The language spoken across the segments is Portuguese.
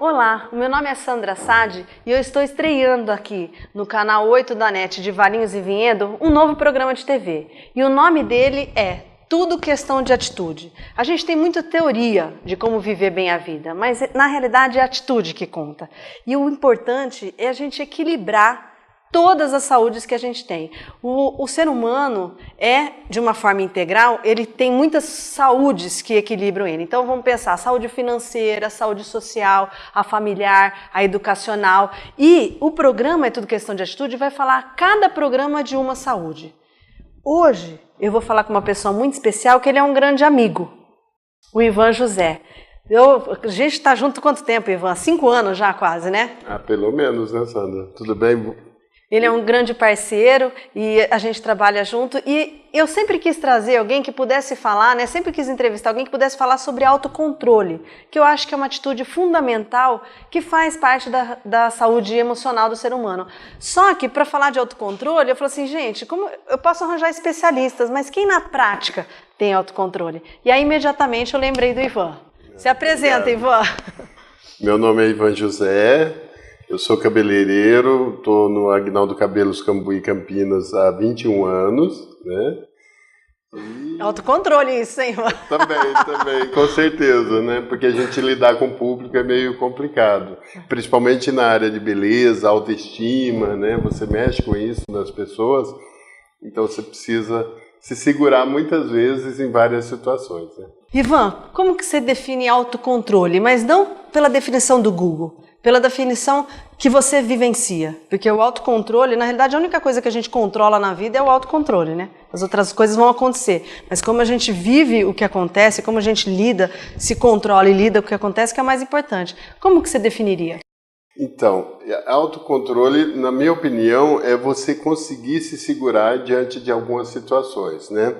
Olá, o meu nome é Sandra Sade e eu estou estreando aqui no canal 8 da NET de Valinhos e Vinhedo um novo programa de TV. E o nome dele é Tudo Questão de Atitude. A gente tem muita teoria de como viver bem a vida, mas na realidade é a atitude que conta. E o importante é a gente equilibrar todas as saúdes que a gente tem. O ser humano é, de uma forma integral, ele tem muitas saúdes que equilibram ele. Então vamos pensar, a saúde financeira, a saúde social, a familiar, a educacional. E o programa É Tudo Questão de Atitude vai falar cada programa de uma saúde. Hoje eu vou falar com uma pessoa muito especial, que ele é um grande amigo, o Ivan José. A gente está junto há quanto tempo, Ivan? 5 anos já quase, né? Pelo menos, né, Sandra? Tudo bem? Ele é um grande parceiro e a gente trabalha junto. E eu sempre quis trazer alguém que pudesse falar, né? Sempre quis entrevistar alguém que pudesse falar sobre autocontrole, que eu acho que é uma atitude fundamental que faz parte da saúde emocional do ser humano. Só que para falar de autocontrole, eu falo assim, gente, como eu posso arranjar especialistas, mas quem na prática tem autocontrole? E aí imediatamente eu lembrei do Ivan. Se apresenta, Ivan. Meu nome é Ivan José. Eu sou cabeleireiro, estou no Aguinaldo Cabelos Cambuí, Campinas, há 21 anos, né? Autocontrole isso, hein, Ivan? Também, com certeza, né? Porque a gente lidar com o público é meio complicado, principalmente na área de beleza, autoestima, né? Você mexe com isso nas pessoas, então você precisa se segurar muitas vezes em várias situações, né? Ivan, como que você define autocontrole? Mas não pela definição do Google, pela definição que você vivencia. Porque o autocontrole, na realidade, a única coisa que a gente controla na vida é o autocontrole, né? As outras coisas vão acontecer. Mas como a gente vive o que acontece, como a gente lida, se controla e lida com o que acontece, que é mais importante. Como que você definiria? Então, autocontrole, na minha opinião, é você conseguir se segurar diante de algumas situações, né?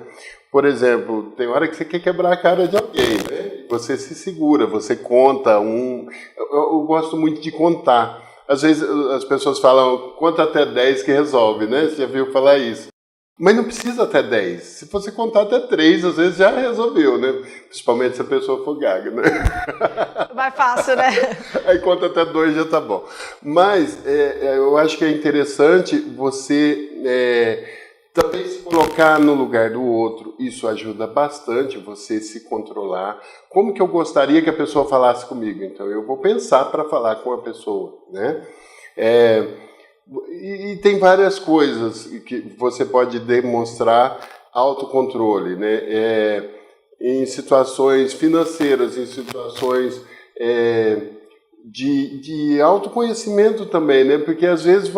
Por exemplo, tem hora que você quer quebrar a cara de alguém, né? Você se segura, você conta Eu gosto muito de contar. Às vezes as pessoas falam, conta até 10 que resolve, né? Você já viu falar isso. Mas não precisa até 10. Se você contar até 3, às vezes já resolveu, né? Principalmente se a pessoa for gaga, né? Vai fácil, né? Aí conta até 2 já tá bom. Mas eu acho que é interessante você também se colocar no lugar do outro. Isso ajuda bastante você se controlar. Como que eu gostaria que a pessoa falasse comigo? Então eu vou pensar para falar com a pessoa, né? E tem várias coisas que você pode demonstrar autocontrole, né? Em situações financeiras, em situações de autoconhecimento também, né? Porque às vezes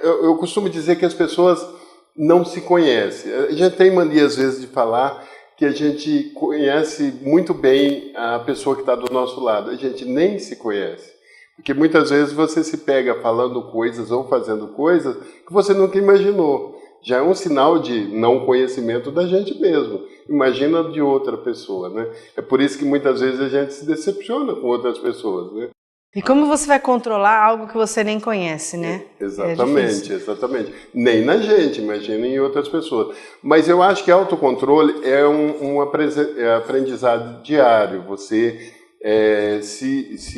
eu costumo dizer que as pessoas não se conhecem. A gente tem mania às vezes de falar que a gente conhece muito bem a pessoa que está do nosso lado. A gente nem se conhece. Porque muitas vezes você se pega falando coisas ou fazendo coisas que você nunca imaginou. Já é um sinal de não conhecimento da gente mesmo. Imagina de outra pessoa, né? É por isso que muitas vezes a gente se decepciona com outras pessoas, né? E como você vai controlar algo que você nem conhece, né? Exatamente. Nem na gente, imagina em outras pessoas. Mas eu acho que autocontrole é um aprendizado diário. Você se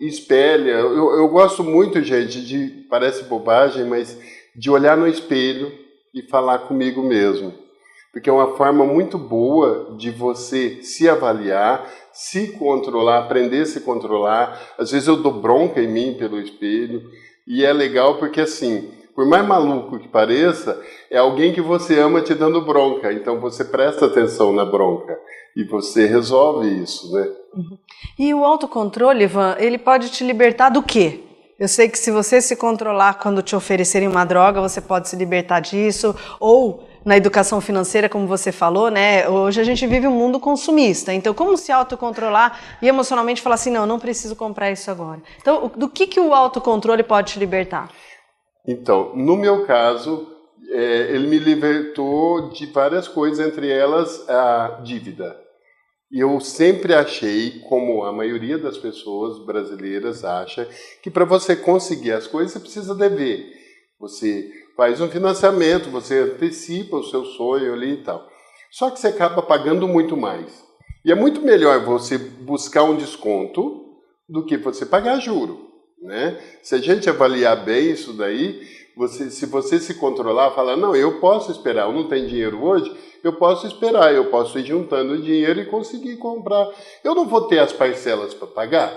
espelha. Eu gosto muito, gente, parece bobagem, mas de olhar no espelho e falar comigo mesmo. Porque é uma forma muito boa de você se avaliar, se controlar, aprender a se controlar. Às vezes eu dou bronca em mim pelo espelho. E é legal porque, assim, por mais maluco que pareça, é alguém que você ama te dando bronca. Então você presta atenção na bronca e você resolve isso, né? Uhum. E o autocontrole, Ivan, ele pode te libertar do quê? Eu sei que se você se controlar quando te oferecerem uma droga, você pode se libertar disso, ou na educação financeira, como você falou, né? Hoje a gente vive um mundo consumista, então como se autocontrolar e emocionalmente falar assim, não preciso comprar isso agora. Então, do que o autocontrole pode te libertar? Então, no meu caso, ele me libertou de várias coisas, entre elas a dívida. E eu sempre achei, como a maioria das pessoas brasileiras acha, que para você conseguir as coisas você precisa dever. Você faz um financiamento, você antecipa o seu sonho ali e tal. Só que você acaba pagando muito mais. E é muito melhor você buscar um desconto do que você pagar juro, né? Se a gente avaliar bem isso daí, se você se controlar, falar, não, eu posso esperar, eu não tenho dinheiro hoje, eu posso esperar, eu posso ir juntando dinheiro e conseguir comprar. Eu não vou ter as parcelas para pagar,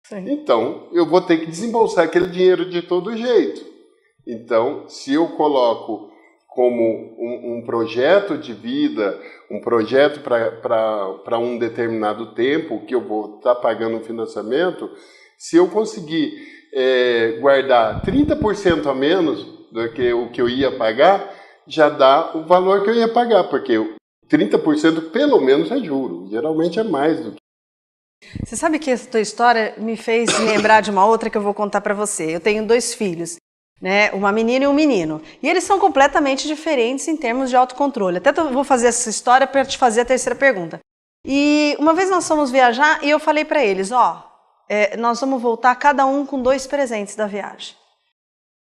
sim. Então eu vou ter que desembolsar aquele dinheiro de todo jeito. Então, se eu coloco como um projeto de vida, um projeto para um determinado tempo, que eu vou estar pagando um financiamento, se eu conseguir guardar 30% a menos do que o que eu ia pagar, já dá o valor que eu ia pagar, porque 30% pelo menos é juro, geralmente é mais do que. Você sabe que essa tua história me fez lembrar de uma outra que eu vou contar para você. Eu tenho 2 filhos, né? Uma menina e um menino. E eles são completamente diferentes em termos de autocontrole. Até vou fazer essa história para te fazer a terceira pergunta. E uma vez nós fomos viajar e eu falei para eles, nós vamos voltar cada um com 2 presentes da viagem.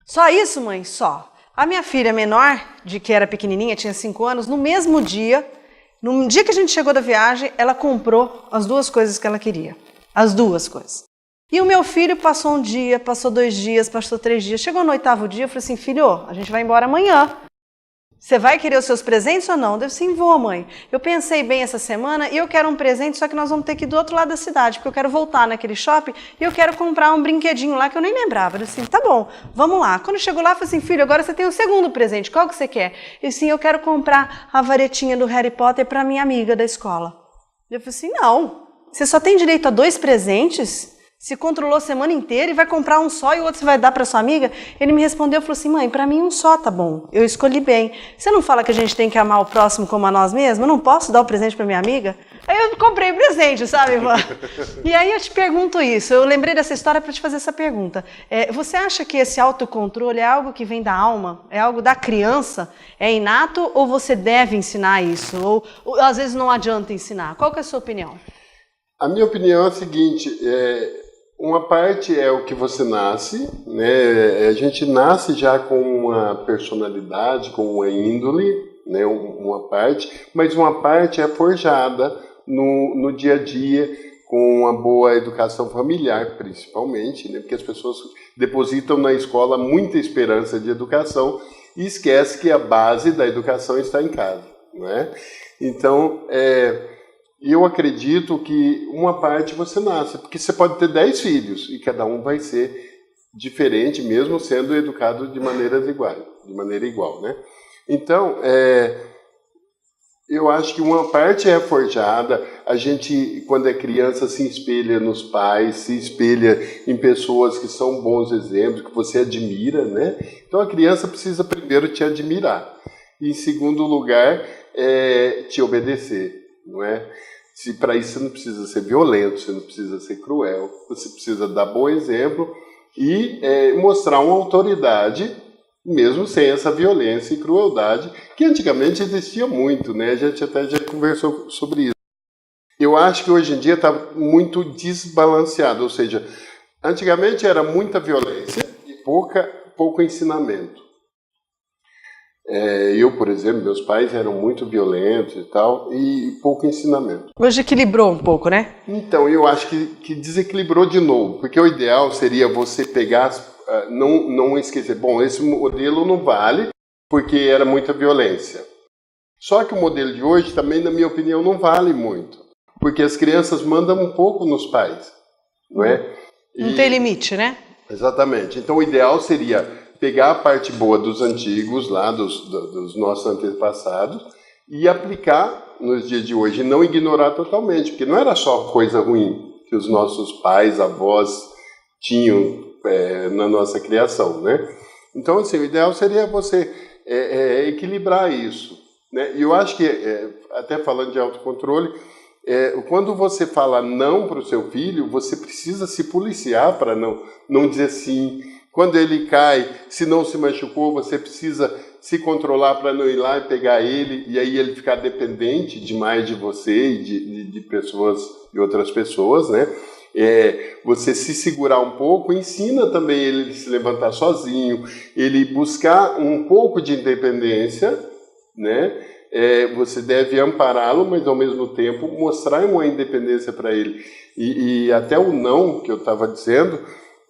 Só isso, mãe? Só. A minha filha menor, que era pequenininha, tinha 5 anos, no dia que a gente chegou da viagem, ela comprou as 2 coisas que ela queria. As 2 coisas. E o meu filho passou um dia, passou 2 dias, passou 3 dias. Chegou no 8º dia, eu falei assim, filho, a gente vai embora amanhã. Você vai querer os seus presentes ou não? Eu disse, sim, vou, mãe. Eu pensei bem essa semana e eu quero um presente, só que nós vamos ter que ir do outro lado da cidade, porque eu quero voltar naquele shopping e eu quero comprar um brinquedinho lá que eu nem lembrava. Eu disse assim, tá bom, vamos lá. Quando chegou lá, eu falei assim, filho, agora você tem o 2º presente, qual que você quer? E sim, eu quero comprar a varetinha do Harry Potter para minha amiga da escola. Eu falei assim, não, você só tem direito a 2 presentes? Se controlou a semana inteira e vai comprar um só e o outro você vai dar para sua amiga? Ele me respondeu, falou assim, mãe, para mim um só tá bom, eu escolhi bem. Você não fala que a gente tem que amar o próximo como a nós mesmos? Eu não posso dar o presente para minha amiga? Aí eu comprei presente, sabe, irmã? E aí eu te pergunto isso, eu lembrei dessa história para te fazer essa pergunta. Você acha que esse autocontrole é algo que vem da alma? É algo da criança? É inato ou você deve ensinar isso? Ou às vezes não adianta ensinar? Qual que é a sua opinião? A minha opinião é a seguinte, uma parte é o que você nasce, né? A gente nasce já com uma personalidade, com uma índole, né? Uma parte, mas uma parte é forjada no dia a dia, com uma boa educação familiar, principalmente, né? Porque as pessoas depositam na escola muita esperança de educação e esquece que a base da educação está em casa, não é? Então, eu acredito que uma parte você nasce, porque você pode ter 10 filhos e cada um vai ser diferente, mesmo sendo educado de maneira igual, né? Então, eu acho que uma parte é forjada, a gente, quando é criança, se espelha nos pais, se espelha em pessoas que são bons exemplos, que você admira, né? Então a criança precisa primeiro te admirar, e em segundo lugar, te obedecer, não é? Se para isso você não precisa ser violento, você não precisa ser cruel, você precisa dar bom exemplo e mostrar uma autoridade, mesmo sem essa violência e crueldade, que antigamente existia muito, né? A gente até já conversou sobre isso. Eu acho que hoje em dia está muito desbalanceado, ou seja, antigamente era muita violência e pouco ensinamento. Eu, por exemplo, meus pais eram muito violentos e tal, e pouco ensinamento. Hoje equilibrou um pouco, né? Então, eu acho que desequilibrou de novo, porque o ideal seria você pegar, não esquecer, bom, esse modelo não vale, porque era muita violência. Só que o modelo de hoje também, na minha opinião, não vale muito, porque as crianças mandam um pouco nos pais, não é? Não tem limite, né? Exatamente. Então, o ideal seria pegar a parte boa dos antigos, lá dos nossos antepassados, e aplicar nos dias de hoje, e não ignorar totalmente, porque não era só coisa ruim que os nossos pais, avós tinham na nossa criação, né? Então, assim, o ideal seria você equilibrar isso, né? E eu acho que, até falando de autocontrole, quando você fala não para o seu filho, você precisa se policiar para não dizer sim. Quando ele cai, se não se machucou, você precisa se controlar para não ir lá e pegar ele, e aí ele ficar dependente demais de você e de pessoas, de outras pessoas, né? Você se segurar um pouco, ensina também ele a se levantar sozinho, ele buscar um pouco de independência, né? Você deve ampará-lo, mas ao mesmo tempo mostrar uma independência para ele. E até o não, que eu estava dizendo,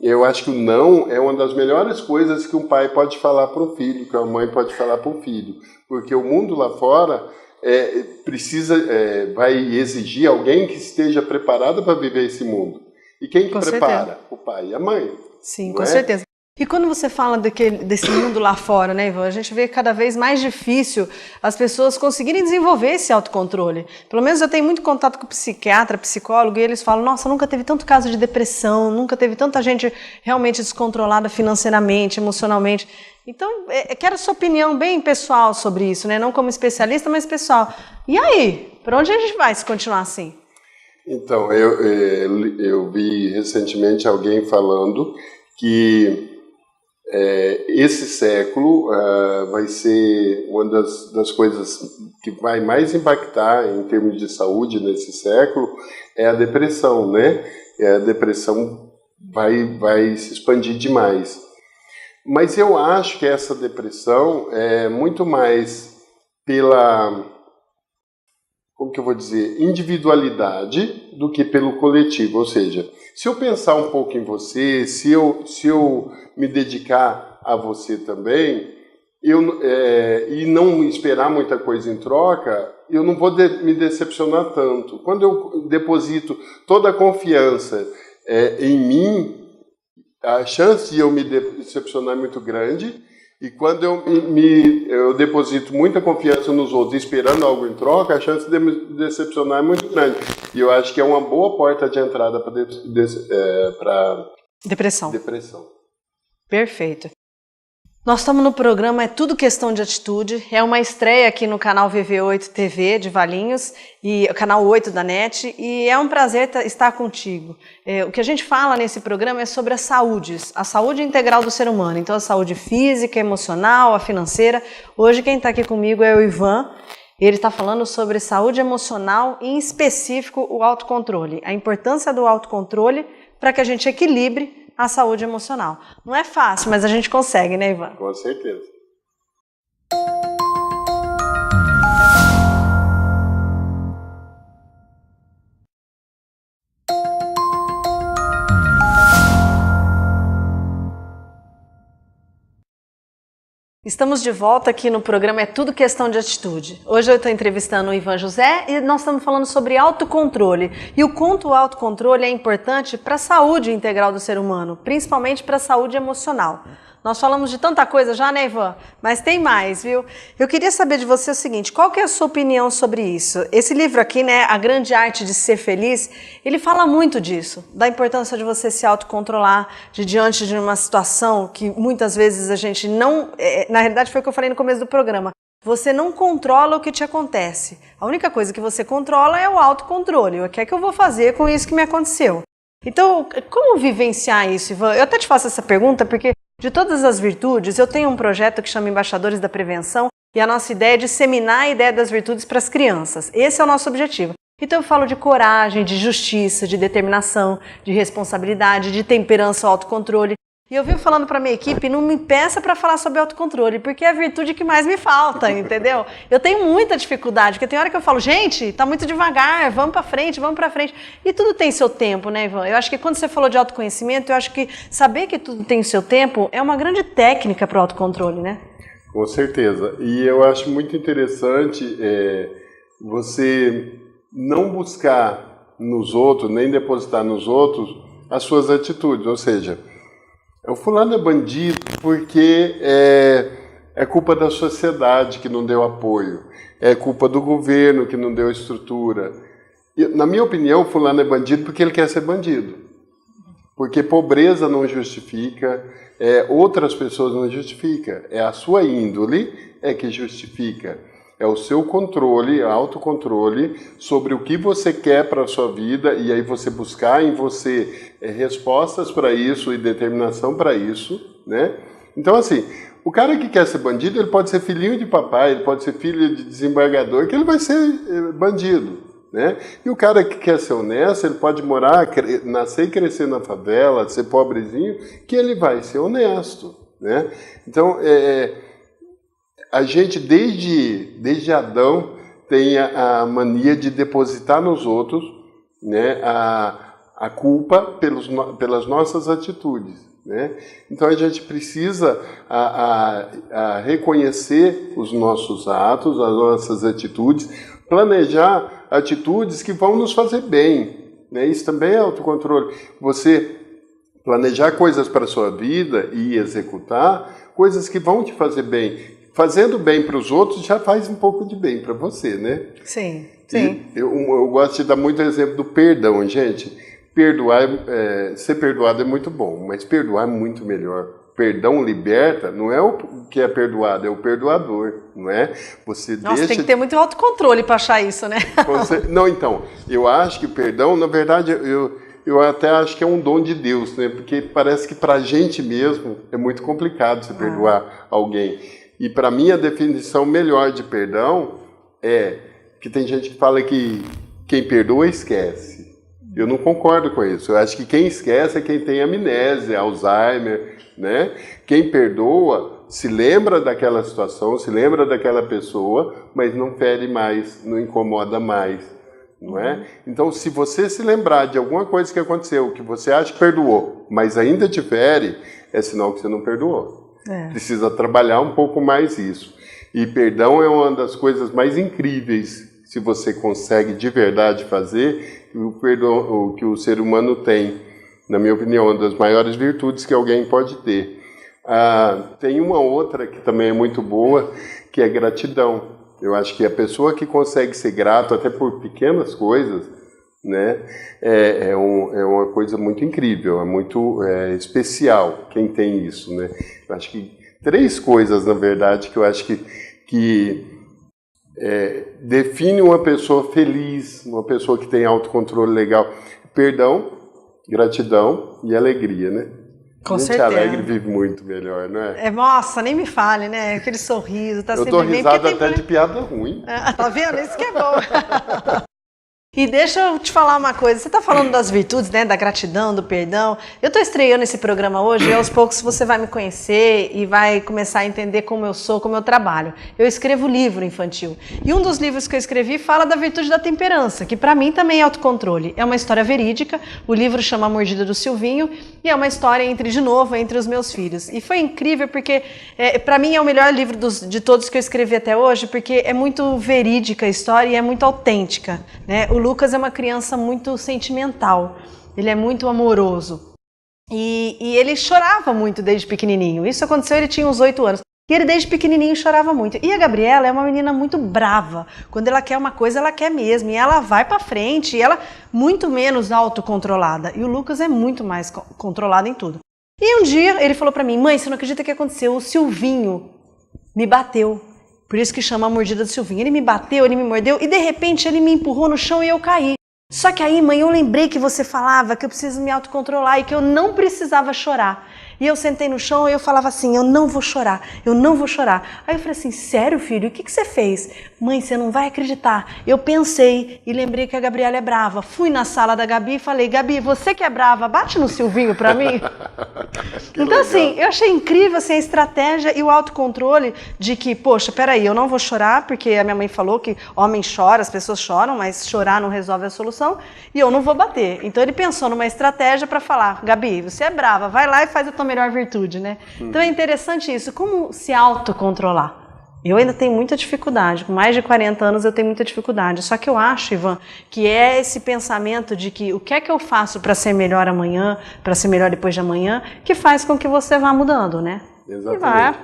eu acho que o não é uma das melhores coisas que um pai pode falar para um filho, que uma mãe pode falar para um filho. Porque o mundo lá fora vai exigir alguém que esteja preparado para viver esse mundo. E quem que prepara? O pai e a mãe. Sim, com certeza. E quando você fala desse mundo lá fora, né, Ivan, a gente vê cada vez mais difícil as pessoas conseguirem desenvolver esse autocontrole. Pelo menos eu tenho muito contato com psiquiatra, psicólogo, e eles falam, nossa, nunca teve tanto caso de depressão, nunca teve tanta gente realmente descontrolada financeiramente, emocionalmente. Então, eu quero a sua opinião bem pessoal sobre isso, né? Não como especialista, mas pessoal. E aí, para onde a gente vai se continuar assim? Então, eu vi recentemente alguém falando que esse século vai ser uma das coisas que vai mais impactar em termos de saúde nesse século é a depressão, né? A depressão vai se expandir demais. Mas eu acho que essa depressão é muito mais pela, como que eu vou dizer, individualidade do que pelo coletivo. Ou seja, se eu pensar um pouco em você, se eu me dedicar a você também, e não esperar muita coisa em troca, eu não vou me decepcionar tanto. Quando eu deposito toda a confiança em mim, a chance de eu me decepcionar é muito grande. E quando eu deposito muita confiança nos outros esperando algo em troca, a chance de me decepcionar é muito grande. E eu acho que é uma boa porta de entrada para depressão. Perfeito. Nós estamos no programa É Tudo Questão de Atitude, é uma estreia aqui no canal VV8 TV de Valinhos, e o canal 8 da NET, e é um prazer estar contigo. O que a gente fala nesse programa é sobre a saúde integral do ser humano, então a saúde física, emocional, a financeira. Hoje quem está aqui comigo é o Ivan, ele está falando sobre saúde emocional e em específico o autocontrole, a importância do autocontrole para que a gente equilibre a saúde emocional. Não é fácil, mas a gente consegue, né, Ivan? Com certeza. Estamos de volta aqui no programa É Tudo Questão de Atitude. Hoje eu estou entrevistando o Ivan José e nós estamos falando sobre autocontrole. E o quanto o autocontrole é importante para a saúde integral do ser humano, principalmente para a saúde emocional. Nós falamos de tanta coisa já, né, Ivan? Mas tem mais, viu? Eu queria saber de você o seguinte, qual que é a sua opinião sobre isso? Esse livro aqui, né, A Grande Arte de Ser Feliz, ele fala muito disso, da importância de você se autocontrolar, diante de uma situação que muitas vezes a gente não... na realidade foi o que eu falei no começo do programa. Você não controla o que te acontece. A única coisa que você controla é o autocontrole. O que é que eu vou fazer com isso que me aconteceu? Então, como vivenciar isso, Ivan? Eu até te faço essa pergunta porque... De todas as virtudes, eu tenho um projeto que chama Embaixadores da Prevenção e a nossa ideia é disseminar a ideia das virtudes para as crianças. Esse é o nosso objetivo. Então eu falo de coragem, de justiça, de determinação, de responsabilidade, de temperança, autocontrole. E eu vivo falando para a minha equipe, não me peça para falar sobre autocontrole, porque é a virtude que mais me falta, entendeu? Eu tenho muita dificuldade, porque tem hora que eu falo, gente, tá muito devagar, vamos para frente, vamos para frente. E tudo tem seu tempo, né, Ivan? Eu acho que quando você falou de autoconhecimento, eu acho que saber que tudo tem seu tempo é uma grande técnica para o autocontrole, né? Com certeza. E eu acho muito interessante você não buscar nos outros, nem depositar nos outros as suas atitudes, ou seja... O fulano é bandido porque é culpa da sociedade que não deu apoio, é culpa do governo que não deu estrutura. E, na minha opinião, o fulano é bandido porque ele quer ser bandido. Porque pobreza não justifica, outras pessoas não justificam. É a sua índole que justifica. É o seu controle, autocontrole sobre o que você quer para a sua vida e aí você buscar em você respostas para isso e determinação para isso, né? Então, assim, o cara que quer ser bandido, ele pode ser filhinho de papai, ele pode ser filho de desembargador, que ele vai ser bandido, né? E o cara que quer ser honesto, ele pode nascer e crescer na favela, ser pobrezinho, que ele vai ser honesto, né? Então, a gente, desde Adão, tem a mania de depositar nos outros, né, a culpa pelas nossas atitudes, né? Então a gente precisa reconhecer os nossos atos, as nossas atitudes, planejar atitudes que vão nos fazer bem, né? Isso também é autocontrole. Você planejar coisas para a sua vida e executar coisas que vão te fazer bem. Fazendo bem para os outros já faz um pouco de bem para você, né? Sim, sim. Eu gosto de dar muito exemplo do perdão, gente. Ser perdoado é muito bom, mas perdoar é muito melhor. Perdão liberta, não é o que é perdoado, é o perdoador, não é? Nossa, tem que ter muito autocontrole para achar isso, né? Não, então, eu acho que perdão, na verdade, eu até acho que é um dom de Deus, né? Porque parece que para a gente mesmo é muito complicado você perdoar alguém. E para mim a definição melhor de perdão é que tem gente que fala que quem perdoa esquece. Eu não concordo com isso. Eu acho que quem esquece é quem tem amnésia, Alzheimer, né? Quem perdoa se lembra daquela situação, se lembra daquela pessoa, mas não fere mais, não incomoda mais, não é? Então, se você se lembrar de alguma coisa que aconteceu, que você acha que perdoou, mas ainda te fere, é sinal que você não perdoou. Precisa trabalhar um pouco mais isso. E perdão é uma das coisas mais incríveis, se você consegue de verdade fazer, o perdão que o ser humano tem, na minha opinião, uma das maiores virtudes que alguém pode ter. Tem uma outra que também é muito boa, que é gratidão. Eu acho que a pessoa que consegue ser grato até por pequenas coisas, né, é uma coisa muito incrível, é muito especial quem tem isso, né? Eu acho que 3 coisas, na verdade, que eu acho que define uma pessoa feliz, uma pessoa que tem autocontrole legal: perdão, gratidão e alegria, né? Com gente certeza. Alegre vive muito melhor, não é? Nossa, nem me fale, né? Aquele sorriso, tá eu sempre dou bem. risada até de piada ruim. Tá vendo? Isso que é bom. E deixa eu te falar uma coisa, você está falando das virtudes, né, da gratidão, do perdão. Eu estou estreando esse programa hoje e aos poucos você vai me conhecer e vai começar a entender como eu sou, como eu trabalho. Eu escrevo livro infantil e um dos livros que eu escrevi fala da virtude da temperança, que para mim também é autocontrole. É uma história verídica, o livro chama A Mordida do Silvinho e é uma história entre os meus filhos. E foi incrível porque para mim é o melhor livro de todos que eu escrevi até hoje, porque é muito verídica a história e é muito autêntica, né? O Lucas é uma criança muito sentimental, ele é muito amoroso e ele chorava muito desde pequenininho. Isso aconteceu, ele tinha uns 8 anos e ele desde pequenininho chorava muito. E a Gabriela é uma menina muito brava, quando ela quer uma coisa ela quer mesmo e ela vai pra frente e ela muito menos autocontrolada. E o Lucas é muito mais controlado em tudo. E um dia ele falou pra mim: mãe, você não acredita o que aconteceu? O Silvinho me bateu. Por isso que chama A Mordida do Silvinho. Ele me bateu, ele me mordeu e de repente ele me empurrou no chão e eu caí. Só que aí, mãe, eu lembrei que você falava que eu preciso me autocontrolar e que eu não precisava chorar. E eu sentei no chão e eu falava assim: eu não vou chorar, eu não vou chorar. Aí eu falei assim: sério, filho? O que você fez? Mãe, você não vai acreditar. Eu pensei e lembrei que a Gabriela é brava. Fui na sala da Gabi e falei: Gabi, você que é brava, bate no Silvinho pra mim. Então legal. Assim, eu achei incrível assim, a estratégia e o autocontrole de que, poxa, peraí, eu não vou chorar, porque a minha mãe falou que homem chora, as pessoas choram, mas chorar não resolve a solução, e eu não vou bater. Então ele pensou numa estratégia para falar: Gabi, você é brava, vai lá e faz a tua melhor virtude, né? Então é interessante isso, como se autocontrolar. Eu ainda tenho muita dificuldade, com mais de 40 anos eu tenho muita dificuldade, só que eu acho, Ivan, que é esse pensamento de que o que é que eu faço para ser melhor amanhã, para ser melhor depois de amanhã, que faz com que você vá mudando, né? Exatamente.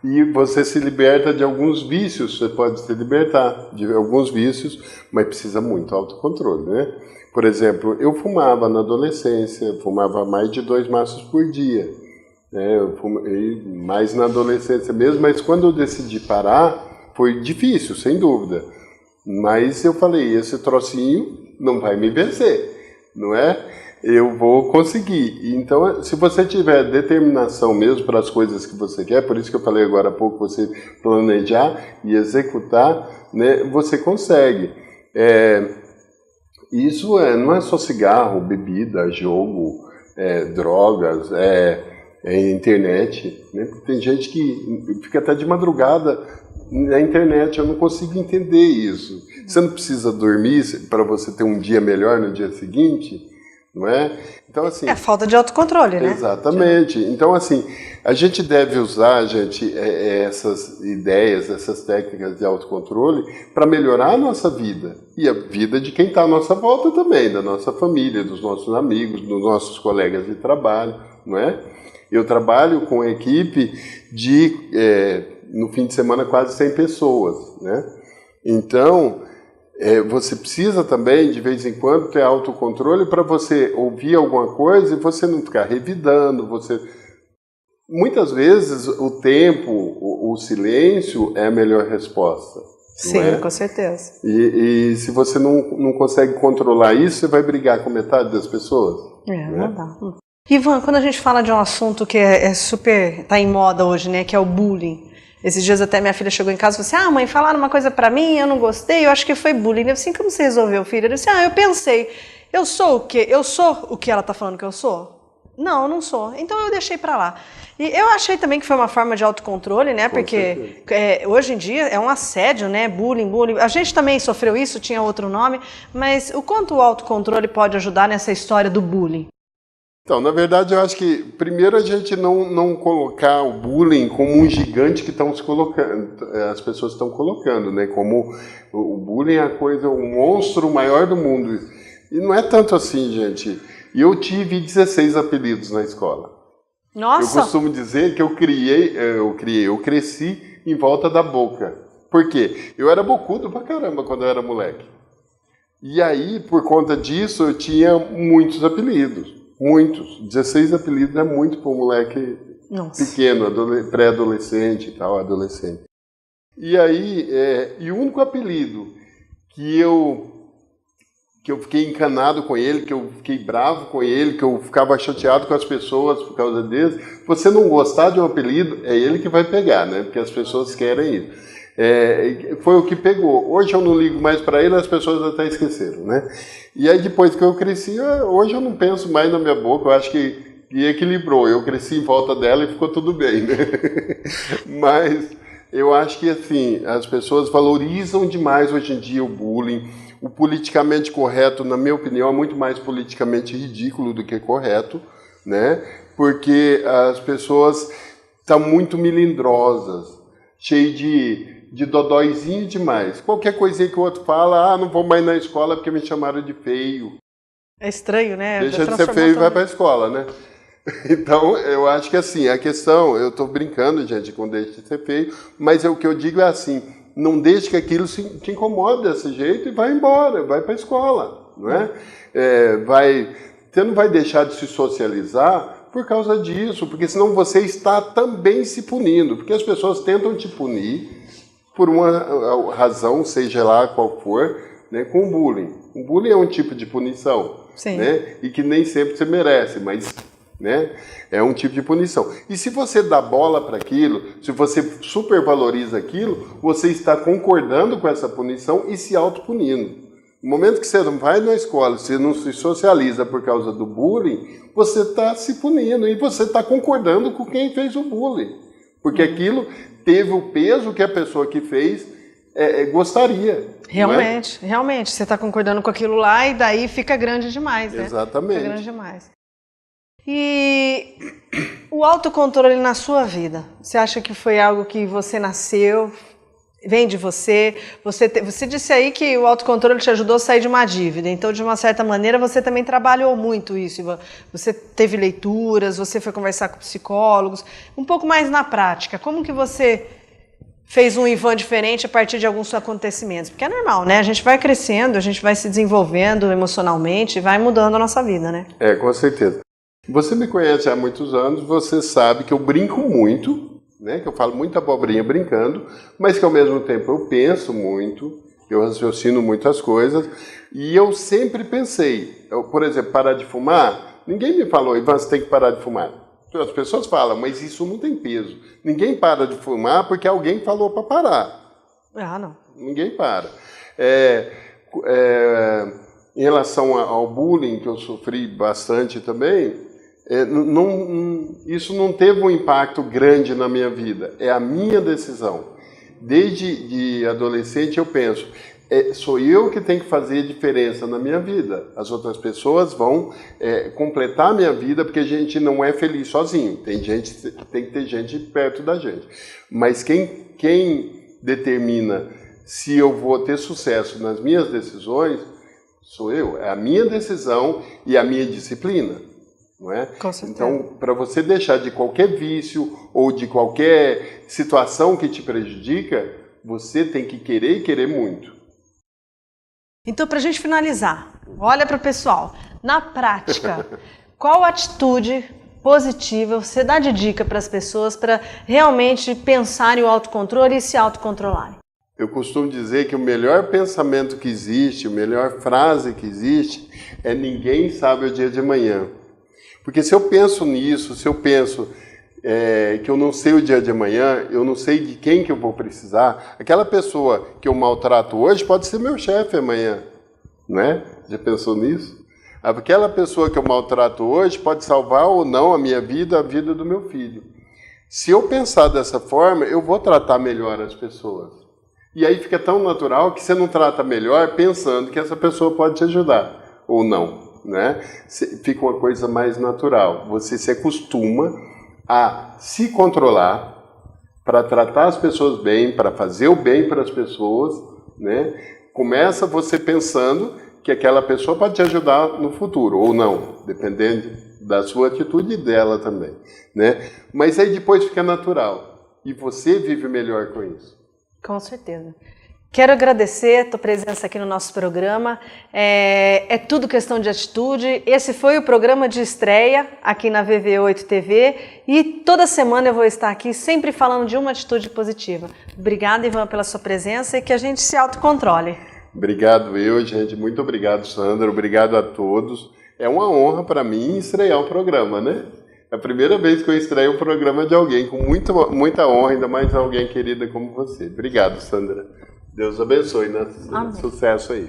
E você se liberta de alguns vícios, você pode se libertar de alguns vícios, mas precisa muito autocontrole, né? Por exemplo, eu fumava na adolescência, fumava mais de 2 maços por dia. Eu fumei mais na adolescência mesmo, mas quando eu decidi parar, foi difícil, sem dúvida. Mas eu falei: esse trocinho não vai me vencer, não é? Eu vou conseguir. Então, se você tiver determinação mesmo para as coisas que você quer, por isso que eu falei agora há pouco, você planejar e executar, né, você consegue. Isso não é só cigarro, bebida, jogo, drogas, internet, né? Porque tem gente que fica até de madrugada na internet, eu não consigo entender isso. Você não precisa dormir para você ter um dia melhor no dia seguinte, não é? Então, assim, é falta de autocontrole, né? Exatamente. Então, assim, a gente deve usar, gente, essas ideias, essas técnicas de autocontrole para melhorar a nossa vida e a vida de quem está à nossa volta também, da nossa família, dos nossos amigos, dos nossos colegas de trabalho, não é? Eu trabalho com uma equipe de, no fim de semana, quase 100 pessoas, né? Então, você precisa também, de vez em quando, ter autocontrole para você ouvir alguma coisa e você não ficar revidando. Muitas vezes, o tempo, o silêncio é a melhor resposta. Sim, com certeza. E se você não consegue controlar isso, você vai brigar com metade das pessoas. Não dá. Ivan, quando a gente fala de um assunto que tá em moda hoje, né, que é o bullying. Esses dias até minha filha chegou em casa e falou assim, mãe, falaram uma coisa pra mim, eu não gostei, eu acho que foi bullying. Eu disse, como você resolveu, filha? Eu disse, eu pensei, eu sou o quê? Eu sou o que ela tá falando que eu sou? Não, eu não sou. Então eu deixei pra lá. E eu achei também que foi uma forma de autocontrole, né? Porque hoje em dia é um assédio, né? Bullying. A gente também sofreu isso, tinha outro nome, mas o quanto o autocontrole pode ajudar nessa história do bullying? Então, na verdade, eu acho que primeiro a gente não colocar o bullying como um gigante que estão se colocando, as pessoas estão colocando, né? Como o bullying é a coisa, o monstro maior do mundo. E não é tanto assim, gente. E eu tive 16 apelidos na escola. Nossa! Eu costumo dizer que eu cresci em volta da boca. Por quê? Eu era bocudo pra caramba quando eu era moleque. E aí, por conta disso, eu tinha muitos apelidos. Muitos. 16 apelidos é muito para um moleque pequeno, pré-adolescente e tal, adolescente. E aí, e o único apelido que eu fiquei encanado com ele, que eu fiquei bravo com ele, que eu ficava chateado com as pessoas por causa dele, você não gostar de um apelido, é ele que vai pegar, né? Porque as pessoas querem isso. Foi o que pegou. Hoje eu não ligo mais para ele, as pessoas até esqueceram, né? E aí depois que eu cresci, hoje eu não penso mais na minha boca, eu acho que equilibrou. Eu cresci em volta dela e ficou tudo bem, né? Mas eu acho que assim, as pessoas valorizam demais hoje em dia o bullying. O politicamente correto, na minha opinião, é muito mais politicamente ridículo do que correto, né? Porque as pessoas estão muito melindrosas, cheias de dodóizinho demais. Qualquer coisinha que o outro fala, não vou mais na escola porque me chamaram de feio. É estranho, né? Deixa de ser feio e vai para a escola, né? Então, eu acho que assim, a questão, eu estou brincando, gente, com deixa de ser feio, mas o que eu digo é assim, não deixe que aquilo te incomode desse jeito e vai embora, vai para a escola, não é? Você não vai deixar de se socializar por causa disso, porque senão você está também se punindo, porque as pessoas tentam te punir por uma razão, seja lá qual for, né, com bullying. O bullying é um tipo de punição, né, e que nem sempre você merece, mas, né, é um tipo de punição. E se você dá bola para aquilo, se você supervaloriza aquilo, você está concordando com essa punição e se autopunindo. No momento que você não vai na escola, você não se socializa por causa do bullying, você está se punindo e você está concordando com quem fez o bullying. Porque aquilo teve o peso que a pessoa que fez gostaria. Realmente, realmente. Você está concordando com aquilo lá e daí fica grande demais, né? Exatamente. Fica grande demais. E o autocontrole na sua vida, você acha que foi algo que você nasceu, vem de você? Você disse aí que o autocontrole te ajudou a sair de uma dívida, então de uma certa maneira você também trabalhou muito isso. Você teve leituras, você foi conversar com psicólogos, um pouco mais na prática. Como que você fez um Ivan diferente a partir de alguns acontecimentos? Porque é normal, né? A gente vai crescendo, a gente vai se desenvolvendo emocionalmente, vai mudando a nossa vida, né? Com certeza. Você me conhece há muitos anos, você sabe que eu brinco muito, né? Que eu falo muita abobrinha brincando, mas que ao mesmo tempo eu penso muito, eu raciocino muitas coisas, e eu sempre pensei, por exemplo, parar de fumar, ninguém me falou, Ivan, você tem que parar de fumar. As pessoas falam, mas isso não tem peso. Ninguém para de fumar porque alguém falou para parar. Não. Ninguém para. Em relação ao bullying, que eu sofri bastante também, Isso não teve um impacto grande na minha vida. É a minha decisão. Desde de adolescente eu penso, sou eu que tenho que fazer a diferença na minha vida. As outras pessoas vão completar a minha vida, porque a gente não é feliz sozinho. Tem que ter gente perto da gente. Mas quem determina se eu vou ter sucesso nas minhas decisões sou eu. É a minha decisão e a minha disciplina. Não é? Com certeza. Então, para você deixar de qualquer vício ou de qualquer situação que te prejudica, você tem que querer e querer muito. Então, para a gente finalizar, olha para o pessoal. Na prática, qual atitude positiva você dá de dica para as pessoas para realmente pensarem o autocontrole e se autocontrolarem? Eu costumo dizer que o melhor pensamento que existe, a melhor frase que existe é ninguém sabe o dia de amanhã. Porque se eu penso nisso, se eu penso que eu não sei o dia de amanhã, eu não sei de quem que eu vou precisar, aquela pessoa que eu maltrato hoje pode ser meu chefe amanhã, né? Já pensou nisso? Aquela pessoa que eu maltrato hoje pode salvar ou não a minha vida, a vida do meu filho. Se eu pensar dessa forma, eu vou tratar melhor as pessoas. E aí fica tão natural que você não trata melhor pensando que essa pessoa pode te ajudar, ou não. Né? Fica uma coisa mais natural. Você se acostuma a se controlar para tratar as pessoas bem, para fazer o bem para as pessoas. Né? Começa você pensando que aquela pessoa pode te ajudar no futuro, ou não, dependendo da sua atitude e dela também. Né? Mas aí depois fica natural. E você vive melhor com isso. Com certeza. Quero agradecer a tua presença aqui no nosso programa. É tudo questão de atitude. Esse foi o programa de estreia aqui na VV8 TV e toda semana eu vou estar aqui sempre falando de uma atitude positiva. Obrigada, Ivan, pela sua presença e que a gente se autocontrole. Obrigado gente. Muito obrigado, Sandra. Obrigado a todos. É uma honra para mim estrear o programa, né? É a primeira vez que eu estreio um programa de alguém com muita honra, ainda mais alguém querida como você. Obrigado, Sandra. Deus abençoe, né? Sucesso aí.